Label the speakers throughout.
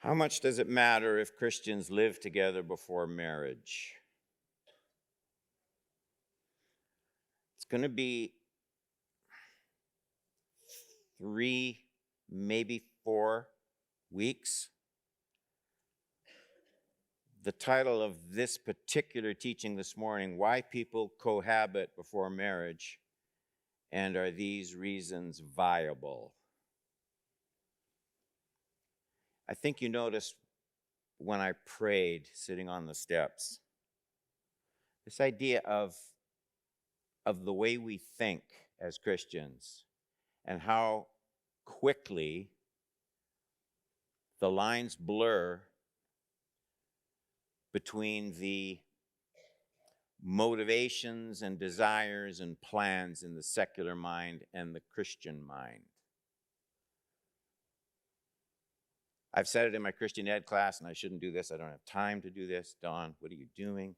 Speaker 1: How much does it matter if Christians live together before marriage? It's going to be 3, maybe 4 weeks. The title of this particular teaching this morning, Why People Cohabit Before Marriage, and Are These Reasons Viable? I think you noticed when I prayed sitting on the steps, this idea of the way we think as Christians and how quickly the lines blur between the motivations and desires and plans in the secular mind and the Christian mind. I've said it in my Christian ed class, and I shouldn't do this. I don't have time to do this. Don, what are you doing?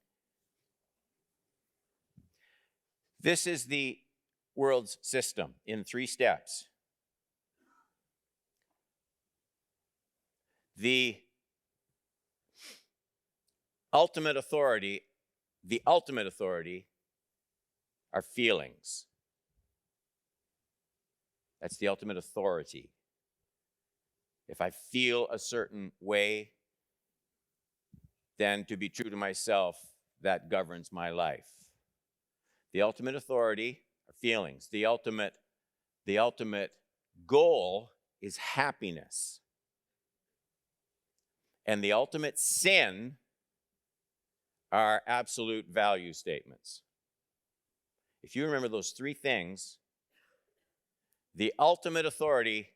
Speaker 1: This is the world's system in 3 steps. The ultimate authority are feelings. That's the ultimate authority. If I feel a certain way, then to be true to myself, that governs my life. The ultimate authority are feelings. The ultimate goal is happiness. And the ultimate sin are absolute value statements. If you remember those 3 things, the ultimate authority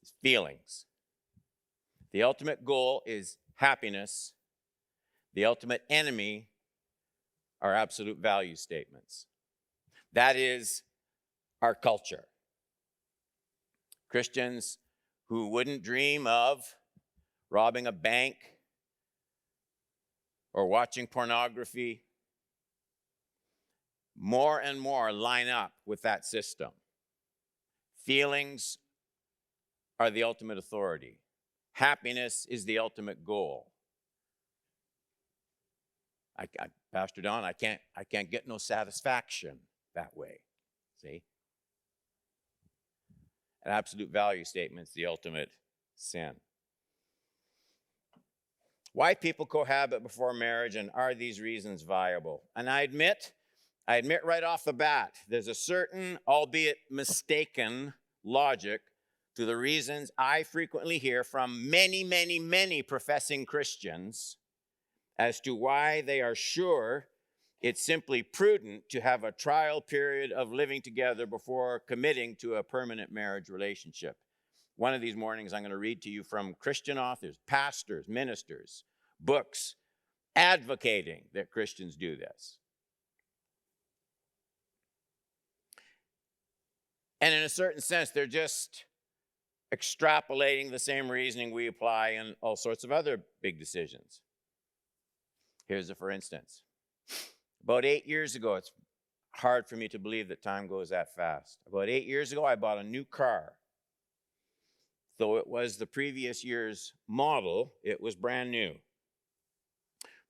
Speaker 1: is feelings. The ultimate goal is happiness. The ultimate enemy are absolute value statements. That is our culture. Christians who wouldn't dream of robbing a bank or watching pornography more and more line up with that system. Feelings are the ultimate authority. Happiness is the ultimate goal. Pastor Don, I can't get no satisfaction that way. See? An absolute value statement is the ultimate sin. Why people cohabit before marriage, and are these reasons viable? And I admit right off the bat, there's a certain, albeit mistaken, logic to the reasons I frequently hear from many, many, many professing Christians as to why they are sure it's simply prudent to have a trial period of living together before committing to a permanent marriage relationship. One of these mornings, I'm going to read to you from Christian authors, pastors, ministers, books, advocating that Christians do this. And in a certain sense, they're just extrapolating the same reasoning we apply in all sorts of other big decisions. Here's a for instance. About 8 years ago, it's hard for me to believe that time goes that fast. About 8 years ago, I bought a new car. Though it was the previous year's model, it was brand new.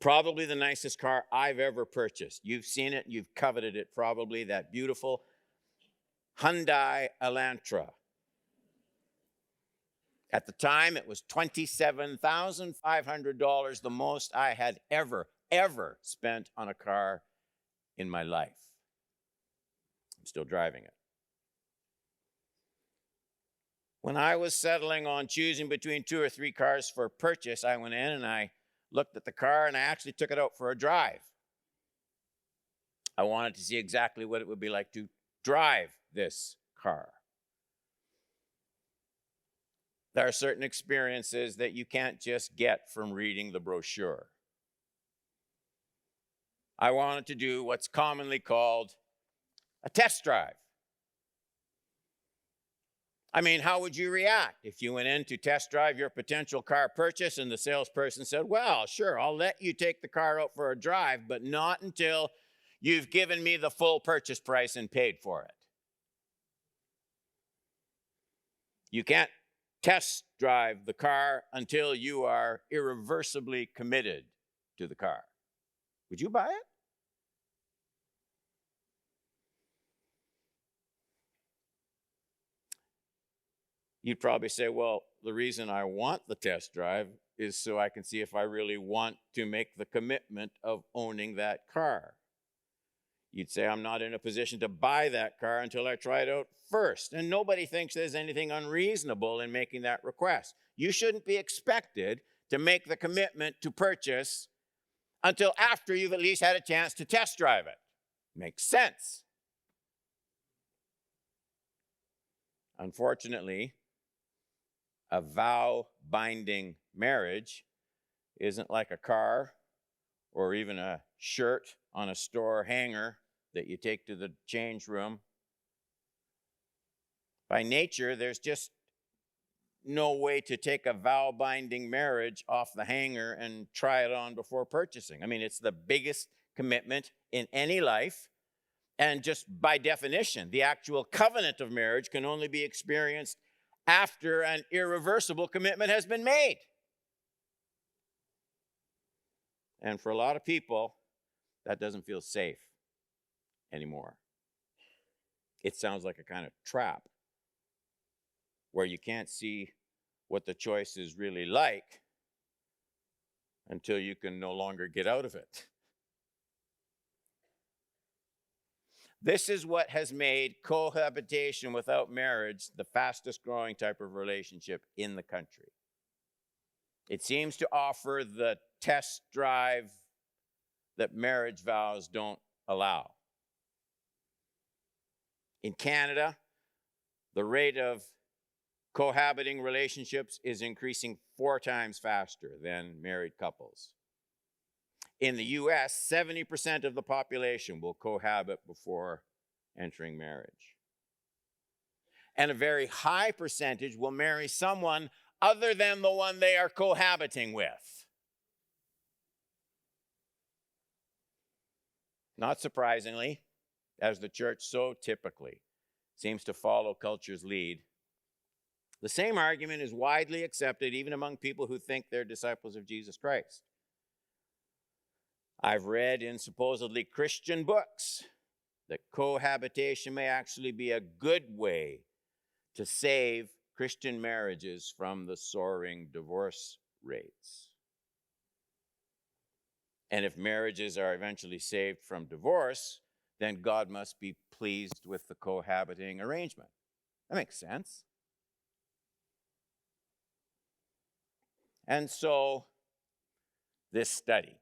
Speaker 1: Probably the nicest car I've ever purchased. You've seen it, you've coveted it probably, that beautiful Hyndai Elantra. At the time, it was $27,500, the most I had ever spent on a car in my life. I'm still driving it. When I was settling on choosing between 2 or 3 cars for purchase, I went in and I looked at the car and I actually took it out for a drive. I wanted to see exactly what it would be like to drive this car. There are certain experiences that you can't just get from reading the brochure. I wanted to do what's commonly called a test drive. I mean, how would you react if you went in to test drive your potential car purchase and the salesperson said, well, sure, I'll let you take the car out for a drive, but not until you've given me the full purchase price and paid for it. You can't test drive the car until you are irreversibly committed to the car. Would you buy it? You'd probably say, well, the reason I want the test drive is so I can see if I really want to make the commitment of owning that car. You'd say, I'm not in a position to buy that car until I try it out first. And nobody thinks there's anything unreasonable in making that request. You shouldn't be expected to make the commitment to purchase until after you've at least had a chance to test drive it. Makes sense. Unfortunately, a vow-binding marriage isn't like a car or even a shirt on a store hanger that you take to the change room. By nature, there's just no way to take a vow-binding marriage off the hanger and try it on before purchasing. I mean, it's the biggest commitment in any life. And just by definition, the actual covenant of marriage can only be experienced after an irreversible commitment has been made. And for a lot of people, that doesn't feel safe anymore. It sounds like a kind of trap where you can't see what the choice is really like until you can no longer get out of it. This is what has made cohabitation without marriage the fastest growing type of relationship in the country. It seems to offer the test drive that marriage vows don't allow. In Canada, the rate of cohabiting relationships is increasing 4 times faster than married couples. In the US, 70% of the population will cohabit before entering marriage. And a very high percentage will marry someone other than the one they are cohabiting with. Not surprisingly, as the church so typically seems to follow culture's lead, the same argument is widely accepted even among people who think they're disciples of Jesus Christ. I've read in supposedly Christian books that cohabitation may actually be a good way to save Christian marriages from the soaring divorce rates. And if marriages are eventually saved from divorce, then God must be pleased with the cohabiting arrangement. That makes sense. And so, this study.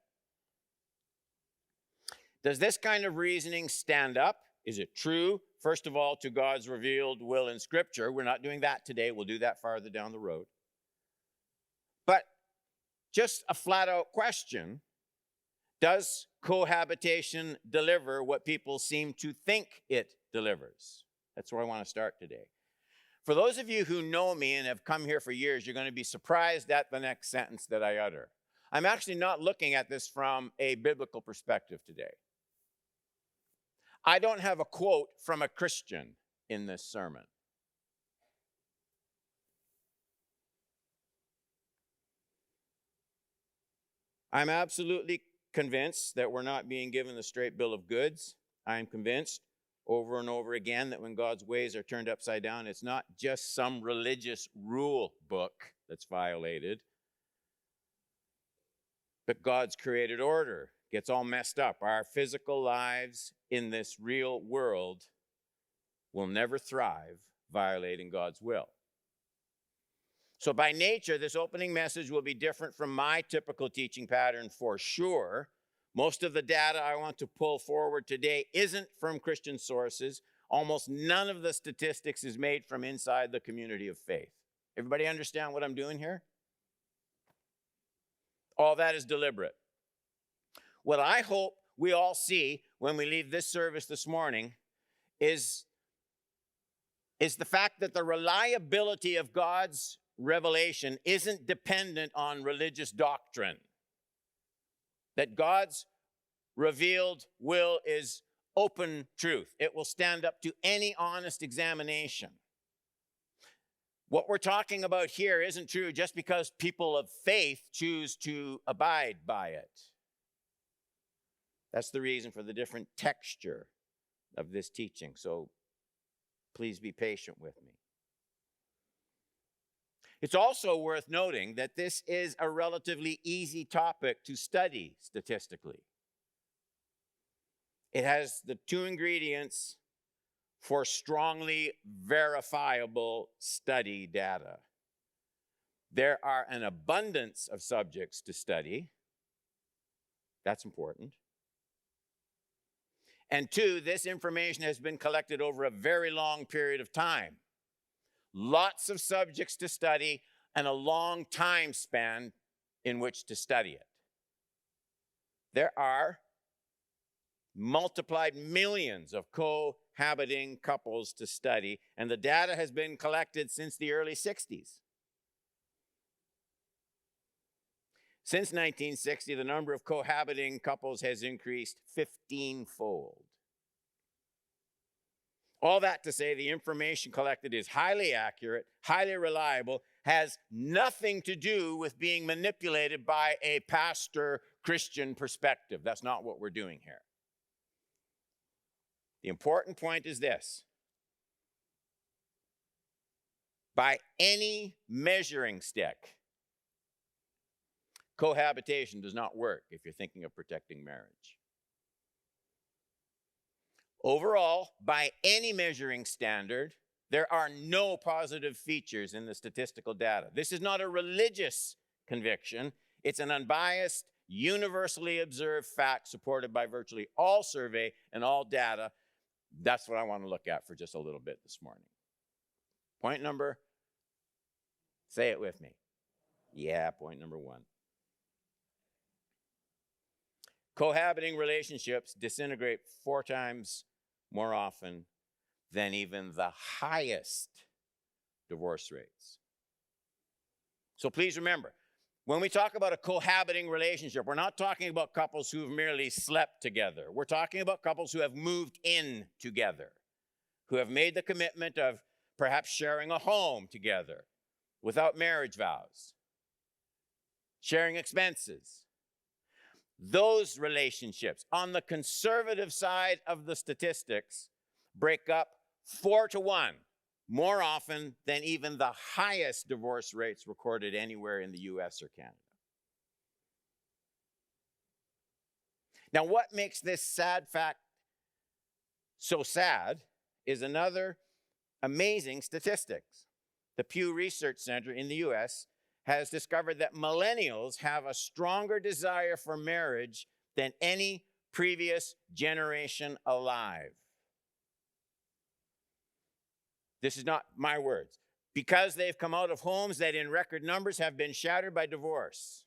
Speaker 1: Does this kind of reasoning stand up? Is it true, first of all, to God's revealed will in Scripture? We're not doing that today. We'll do that farther down the road. But just a flat-out question, does cohabitation deliver what people seem to think it delivers? That's where I want to start today. For those of you who know me and have come here for years, you're going to be surprised at the next sentence that I utter. I'm actually not looking at this from a biblical perspective today. I don't have a quote from a Christian in this sermon. I'm absolutely convinced that we're not being given the straight bill of goods. I'm convinced over and over again that when God's ways are turned upside down, it's not just some religious rule book that's violated, but God's created order gets all messed up. Our physical lives in this real world will never thrive violating God's will. So by nature, this opening message will be different from my typical teaching pattern for sure. Most of the data I want to pull forward today isn't from Christian sources. Almost none of the statistics is made from inside the community of faith. Everybody understand what I'm doing here? All that is deliberate. What I hope we all see when we leave this service this morning is the fact that the reliability of God's revelation isn't dependent on religious doctrine. That God's revealed will is open truth. It will stand up to any honest examination. What we're talking about here isn't true just because people of faith choose to abide by it. That's the reason for the different texture of this teaching. So please be patient with me. It's also worth noting that this is a relatively easy topic to study statistically. It has the two ingredients for strongly verifiable study data. There are an abundance of subjects to study. That's important. And two, this information has been collected over a very long period of time. Lots of subjects to study and a long time span in which to study it. There are multiplied millions of cohabiting couples to study, and the data has been collected since the early 60s. Since 1960, the number of cohabiting couples has increased 15-fold. All that to say, the information collected is highly accurate, highly reliable, has nothing to do with being manipulated by a pastor Christian perspective. That's not what we're doing here. The important point is this. By any measuring stick, cohabitation does not work if you're thinking of protecting marriage. Overall, by any measuring standard, there are no positive features in the statistical data. This is not a religious conviction. It's an unbiased, universally observed fact supported by virtually all survey and all data. That's what I want to look at for just a little bit this morning. Point number, say it with me. Yeah, point number 1. Cohabiting relationships disintegrate 4 times more often than even the highest divorce rates. So please remember, when we talk about a cohabiting relationship, we're not talking about couples who've merely slept together. We're talking about couples who have moved in together, who have made the commitment of perhaps sharing a home together without marriage vows, sharing expenses. Those relationships, on the conservative side of the statistics, break up 4 to 1 more often than even the highest divorce rates recorded anywhere in the US or Canada. Now, what makes this sad fact so sad is another amazing statistics. The Pew Research Center in the US has discovered that millennials have a stronger desire for marriage than any previous generation alive. This is not my words. Because they've come out of homes that in record numbers have been shattered by divorce.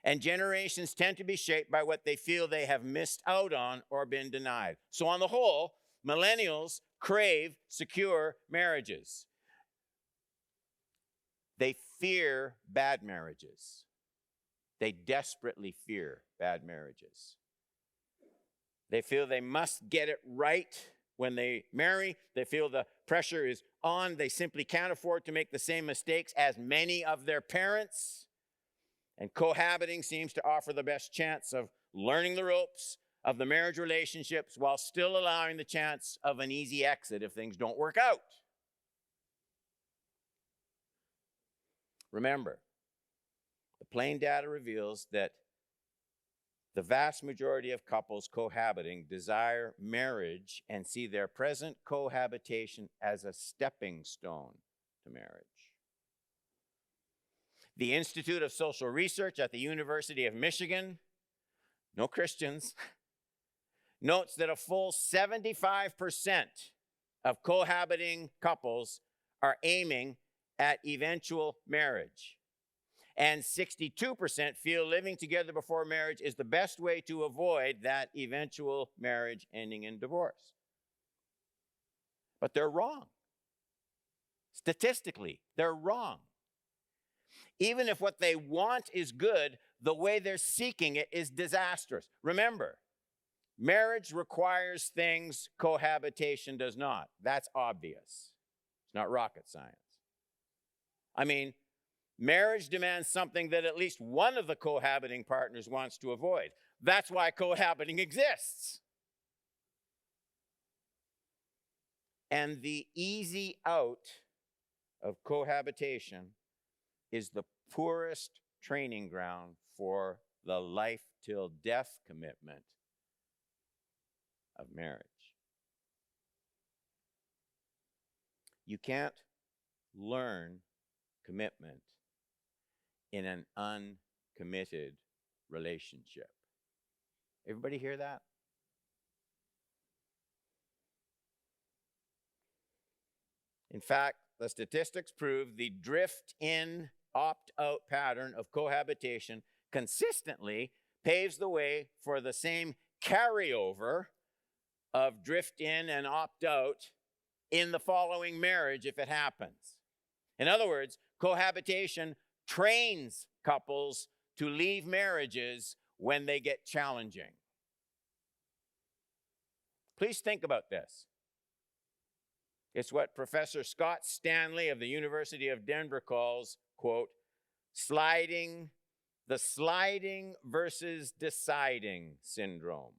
Speaker 1: And generations tend to be shaped by what they feel they have missed out on or been denied. So on the whole, millennials crave secure marriages. They fear bad marriages. They desperately fear bad marriages. They feel they must get it right when they marry. They feel the pressure is on. They simply can't afford to make the same mistakes as many of their parents. And cohabiting seems to offer the best chance of learning the ropes of the marriage relationships while still allowing the chance of an easy exit if things don't work out. Remember, the plain data reveals that the vast majority of couples cohabiting desire marriage and see their present cohabitation as a stepping stone to marriage. The Institute of Social Research at the University of Michigan, no Christians, notes that a full 75% of cohabiting couples are aiming at eventual marriage. And 62% feel living together before marriage is the best way to avoid that eventual marriage ending in divorce. But they're wrong. Statistically, they're wrong. Even if what they want is good, the way they're seeking it is disastrous. Remember, marriage requires things cohabitation does not. That's obvious. It's not rocket science. I mean, marriage demands something that at least one of the cohabiting partners wants to avoid. That's why cohabiting exists. And the easy out of cohabitation is the poorest training ground for the life till death commitment of marriage. You can't learn commitment in an uncommitted relationship. Everybody hear that? In fact, the statistics prove the drift-in, opt-out pattern of cohabitation consistently paves the way for the same carryover of drift-in and opt-out in the following marriage if it happens. In other words, cohabitation trains couples to leave marriages when they get challenging. Please think about this. It's what Professor Scott Stanley of the University of Denver calls, quote, the sliding versus deciding syndrome.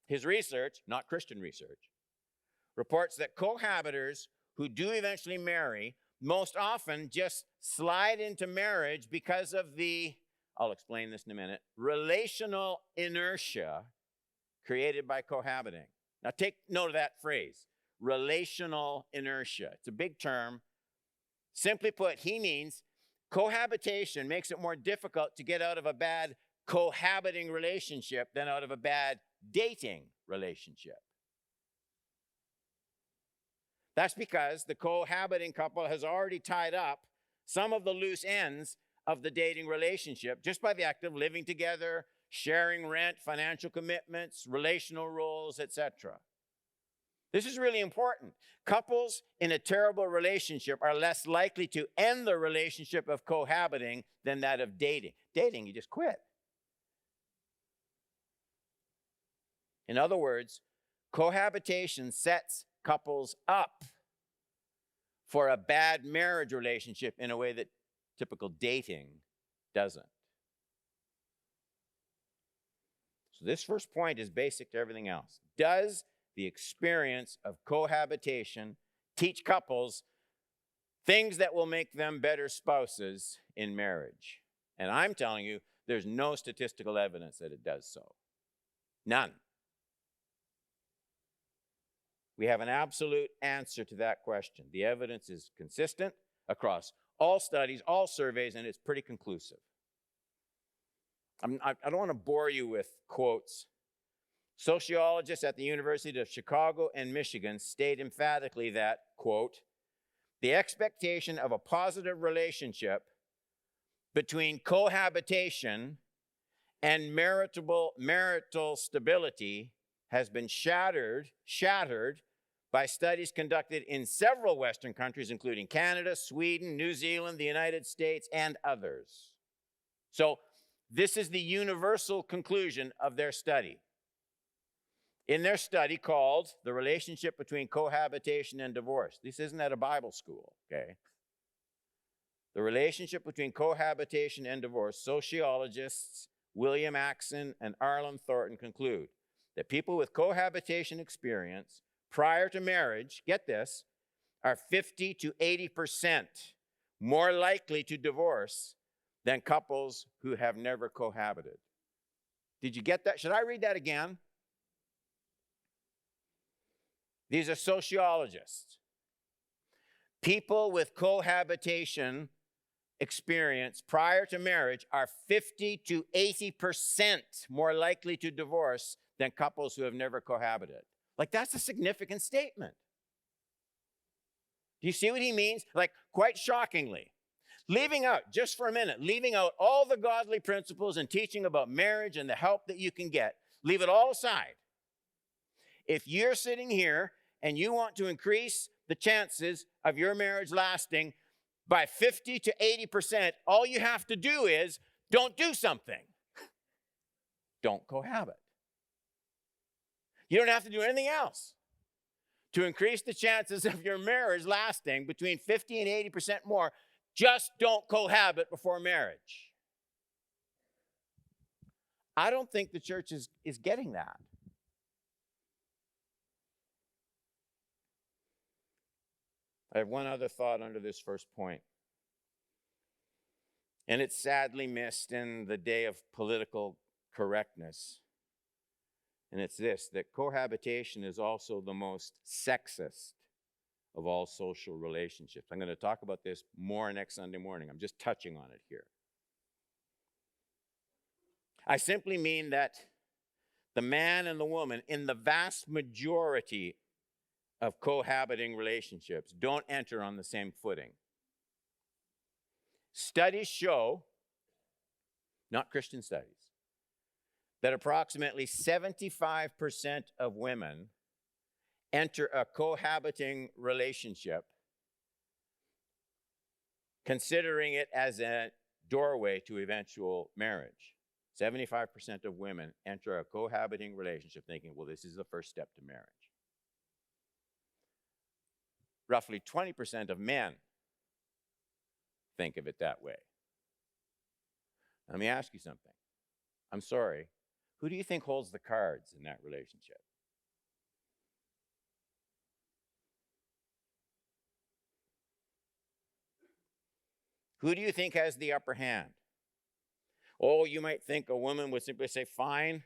Speaker 1: His research, not Christian research, reports that cohabitors who do eventually marry most often just slide into marriage because of the, I'll explain this in a minute, relational inertia created by cohabiting. Now take note of that phrase, relational inertia. It's a big term. Simply put, he means cohabitation makes it more difficult to get out of a bad cohabiting relationship than out of a bad dating relationship. That's because the cohabiting couple has already tied up some of the loose ends of the dating relationship just by the act of living together, sharing rent, financial commitments, relational roles, etc. This is really important. Couples in a terrible relationship are less likely to end the relationship of cohabiting than that of dating. Dating, you just quit. In other words, cohabitation sets couples up for a bad marriage relationship in a way that typical dating doesn't. So this first point is basic to everything else. Does the experience of cohabitation teach couples things that will make them better spouses in marriage? And I'm telling you, there's no statistical evidence that it does so. None. We have an absolute answer to that question. The evidence is consistent across all studies, all surveys, and it's pretty conclusive. I don't want to bore you with quotes. Sociologists at the University of Chicago and Michigan state emphatically that, quote, the expectation of a positive relationship between cohabitation and marital stability has been shattered by studies conducted in several Western countries, including Canada, Sweden, New Zealand, the United States, and others. So this is the universal conclusion of their study. In their study called The Relationship Between Cohabitation and Divorce. This isn't at a Bible school, okay? The Relationship Between Cohabitation and Divorce, sociologists William Axon and Arlen Thornton conclude that people with cohabitation experience prior to marriage, get this, are 50 to 80% more likely to divorce than couples who have never cohabited. Did you get that? Should I read that again? These are sociologists. People with cohabitation experience prior to marriage are 50 to 80% more likely to divorce than couples who have never cohabited. Like, that's a significant statement. Do you see what he means? Like, quite shockingly, leaving out, just for a minute, leaving out all the godly principles and teaching about marriage and the help that you can get, leave it all aside. If you're sitting here and you want to increase the chances of your marriage lasting by 50 to 80%, all you have to do is don't do something. Don't cohabit. You don't have to do anything else. to increase the chances of your marriage lasting between 50 and 80% more, just don't cohabit before marriage. I don't think the church is getting that. I have one other thought under this first point, and it's sadly missed in the day of political correctness. And it's this, that cohabitation is also the most sexist of all social relationships. I'm going to talk about this more next Sunday morning. I'm just touching on it here. I simply mean that the man and the woman, in the vast majority of cohabiting relationships, don't enter on the same footing. Studies show, not Christian studies, that approximately 75% of women enter a cohabiting relationship considering it as a doorway to eventual marriage. 75% of women enter a cohabiting relationship thinking, well, this is the first step to marriage. Roughly 20% of men think of it that way. Let me ask you something. I'm sorry. Who do you think holds the cards in that relationship? Who do you think has the upper hand? Oh, you might think a woman would simply say, fine,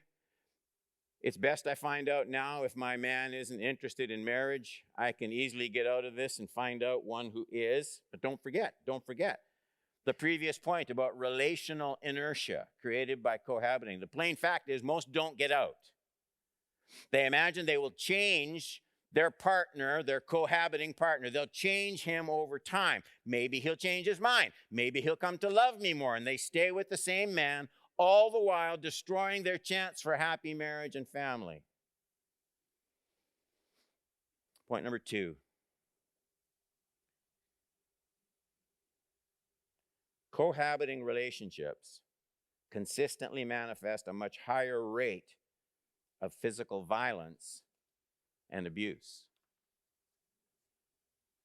Speaker 1: it's best I find out now. If my man isn't interested in marriage, I can easily get out of this and find out one who is. But don't forget the previous point about relational inertia created by cohabiting. The plain fact is most don't get out. They imagine they will change their partner, their cohabiting partner. They'll change him over time. Maybe he'll change his mind. Maybe he'll come to love me more. And they stay with the same man, all the while destroying their chance for happy marriage and family. Point number 2. Cohabiting relationships consistently manifest a much higher rate of physical violence and abuse.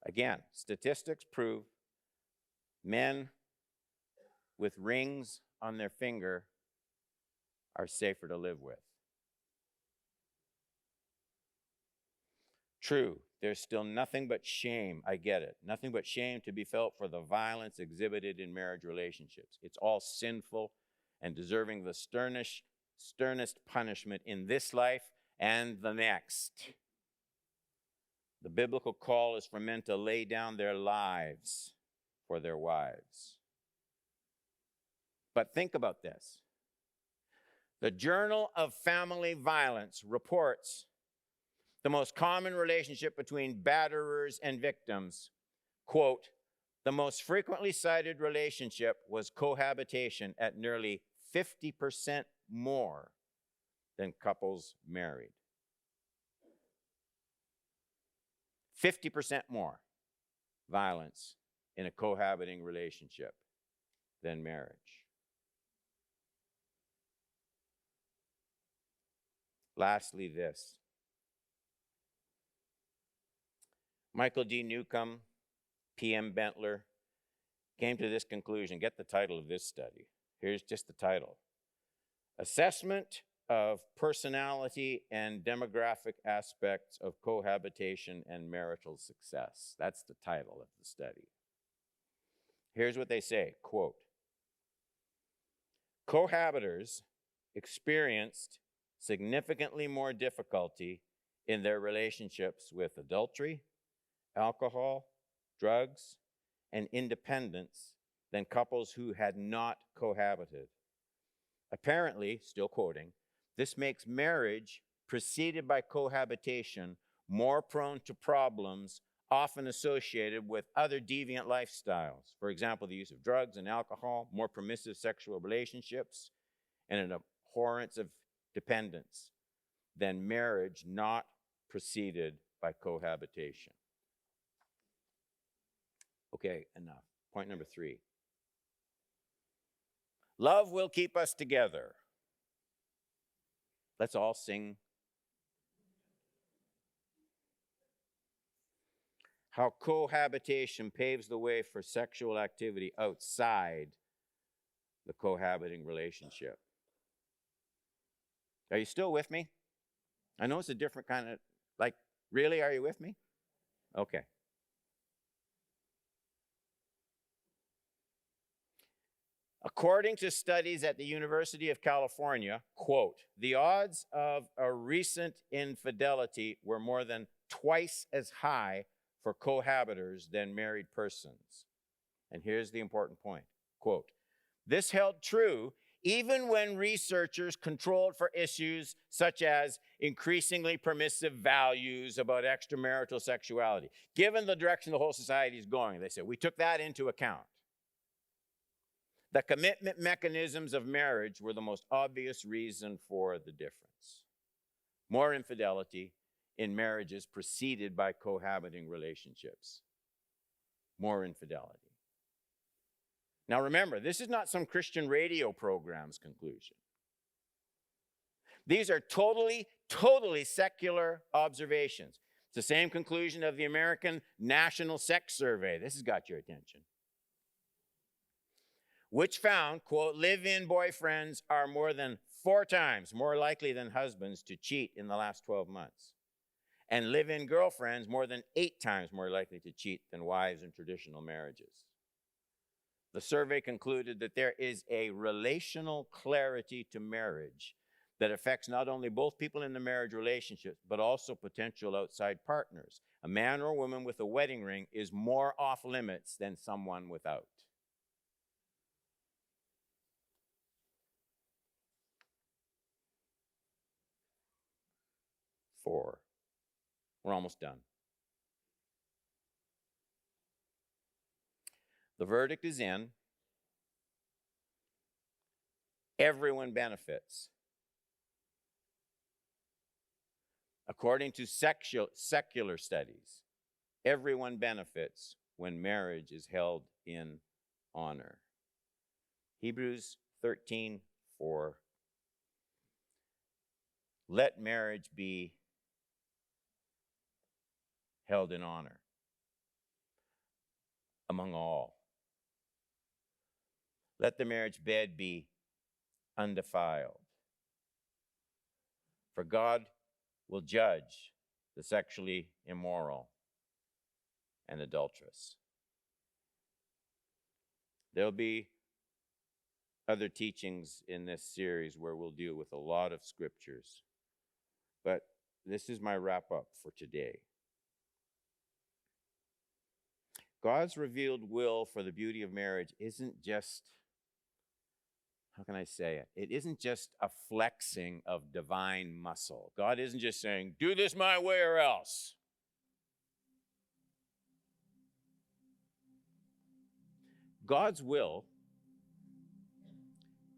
Speaker 1: Again, statistics prove men with rings on their finger are safer to live with. True, there's still nothing but shame, I get it, nothing but shame to be felt for the violence exhibited in marriage relationships. It's all sinful and deserving the sternest punishment in this life and the next. The biblical call is for men to lay down their lives for their wives. But think about this. The Journal of Family Violence reports the most common relationship between batterers and victims. Quote, the most frequently cited relationship was cohabitation at nearly 50% more than couples married. 50% more violence in a cohabiting relationship than marriage. Lastly, this. Michael D. Newcomb, P.M. Bentler, came to this conclusion. Get the title of this study. Here's just the title. Assessment of personality and demographic aspects of cohabitation and marital success. That's the title of the study. Here's what they say, quote, cohabitors experienced significantly more difficulty in their relationships with adultery, alcohol, drugs, and independence than couples who had not cohabited. Apparently, still quoting, this makes marriage preceded by cohabitation more prone to problems often associated with other deviant lifestyles. For example, the use of drugs and alcohol, more permissive sexual relationships, and an abhorrence of dependence than marriage not preceded by cohabitation. Okay, enough. Point number 3. Love will keep us together. Let's all sing. how cohabitation paves the way for sexual activity outside the cohabiting relationship. Are you still with me? I know it's a different kind of, like, really, are you with me? Okay. According to studies at the University of California, quote, the odds of a recent infidelity were more than twice as high for cohabitors than married persons. And here's the important point, quote, this held true even when researchers controlled for issues such as increasingly permissive values about extramarital sexuality. Given the direction the whole society is going, they said, we took that into account. The commitment mechanisms of marriage were the most obvious reason for the difference. More infidelity in marriages preceded by cohabiting relationships. More infidelity. Now remember, this is not some Christian radio program's conclusion. These are totally secular observations. It's the same conclusion of the American National Sex Survey. This has got your attention. Which found, quote, live-in boyfriends are more than 4 times more likely than husbands to cheat in the last 12 months. And live-in girlfriends more than 8 times more likely to cheat than wives in traditional marriages. The survey concluded that there is a relational clarity to marriage that affects not only both people in the marriage relationship, but also potential outside partners. A man or a woman with a wedding ring is more off limits than someone without. We're almost done. The verdict is in. Everyone benefits. According to secular studies, everyone benefits when marriage is held in honor. Hebrews 13:4. Let marriage be held in honor among all. Let the marriage bed be undefiled. For God will judge the sexually immoral and adulterous. There'll be other teachings in this series where we'll deal with a lot of scriptures. But this is my wrap up for today. God's revealed will for the beauty of marriage isn't just, how can I say it? It isn't just a flexing of divine muscle. God isn't just saying, do this my way or else. God's will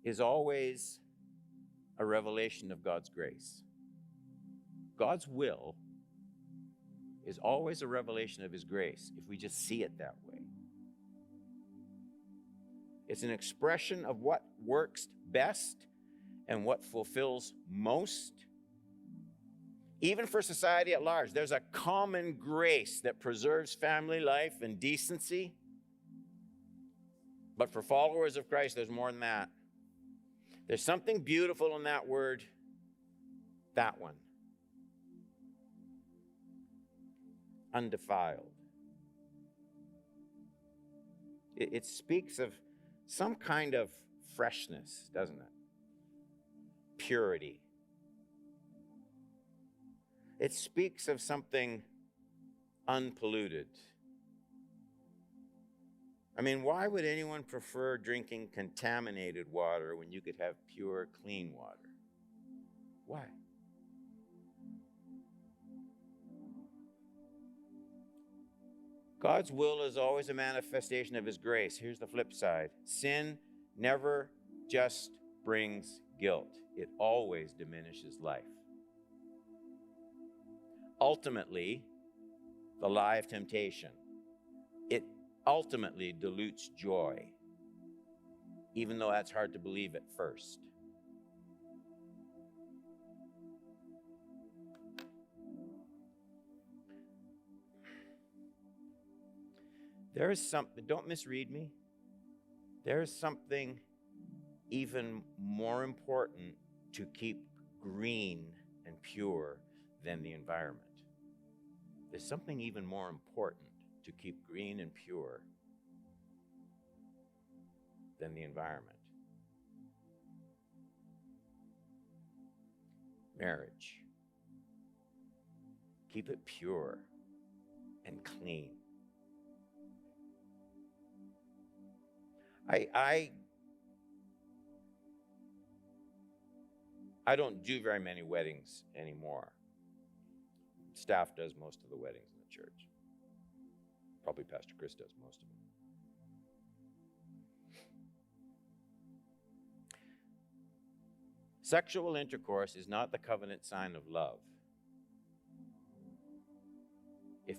Speaker 1: is always a revelation of God's grace. God's will is always a revelation of his grace if we just see it that way. It's an expression of what works best and what fulfills most. Even for society at large, there's a common grace that preserves family life and decency. But for followers of Christ, there's more than that. There's something beautiful in that word, that one. Undefiled. It speaks of some kind of freshness, doesn't it? Purity. It speaks of something unpolluted. I mean, why would anyone prefer drinking contaminated water when you could have pure, clean water? Why? God's will is always a manifestation of his grace. Here's the flip side. Sin never just brings guilt. It always diminishes life. Ultimately, the lie of temptation. It ultimately dilutes joy, even though that's hard to believe at first. There is something, don't misread me. There is something even more important to keep green and pure than the environment. There's something even more important to keep green and pure than the environment. Marriage. Keep it pure and clean. I don't do very many weddings anymore. Staff does most of the weddings in the church. Probably Pastor Chris does most of them. Sexual intercourse is not the covenant sign of love. If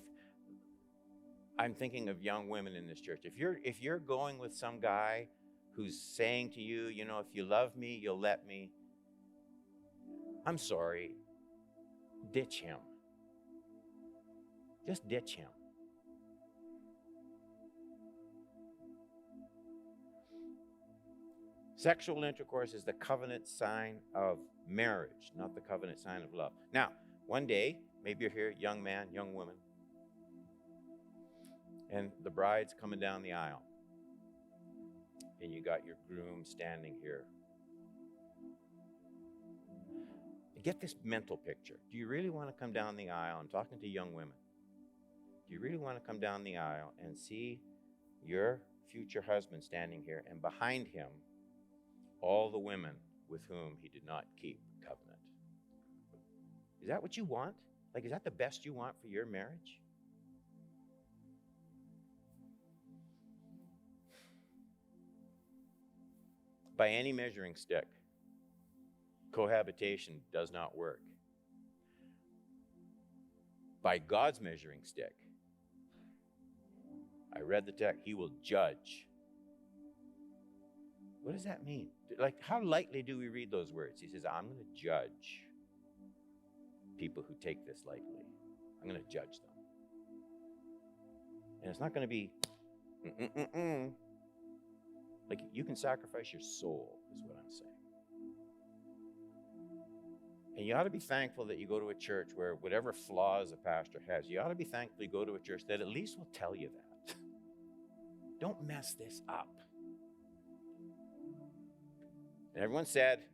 Speaker 1: I'm thinking of young women in this church, if you're going with some guy who's saying to you, you know, if you love me, you'll let me, I'm sorry, ditch him. Just ditch him. Sexual intercourse is the covenant sign of marriage, not the covenant sign of love. Now, one day, maybe you're here, young man, young woman, and the bride's coming down the aisle, and you got your groom standing here. Get this mental picture. Do you really want to come down the aisle? I'm talking to young women. Do you really want to come down the aisle and see your future husband standing here, and behind him, all the women with whom he did not keep covenant? Is that what you want? Like, is that the best you want for your marriage? By any measuring stick, cohabitation does not work. By God's measuring stick, I read the text, he will judge. What does that mean? Like, how lightly do we read those words? He says, I'm going to judge people who take this lightly. I'm going to judge them. And it's not going to be, like, you can sacrifice your soul, is what I'm saying. And you ought to be thankful that you go to a church where whatever flaws a pastor has, you ought to be thankful you go to a church that at least will tell you that. Don't mess this up. And everyone said,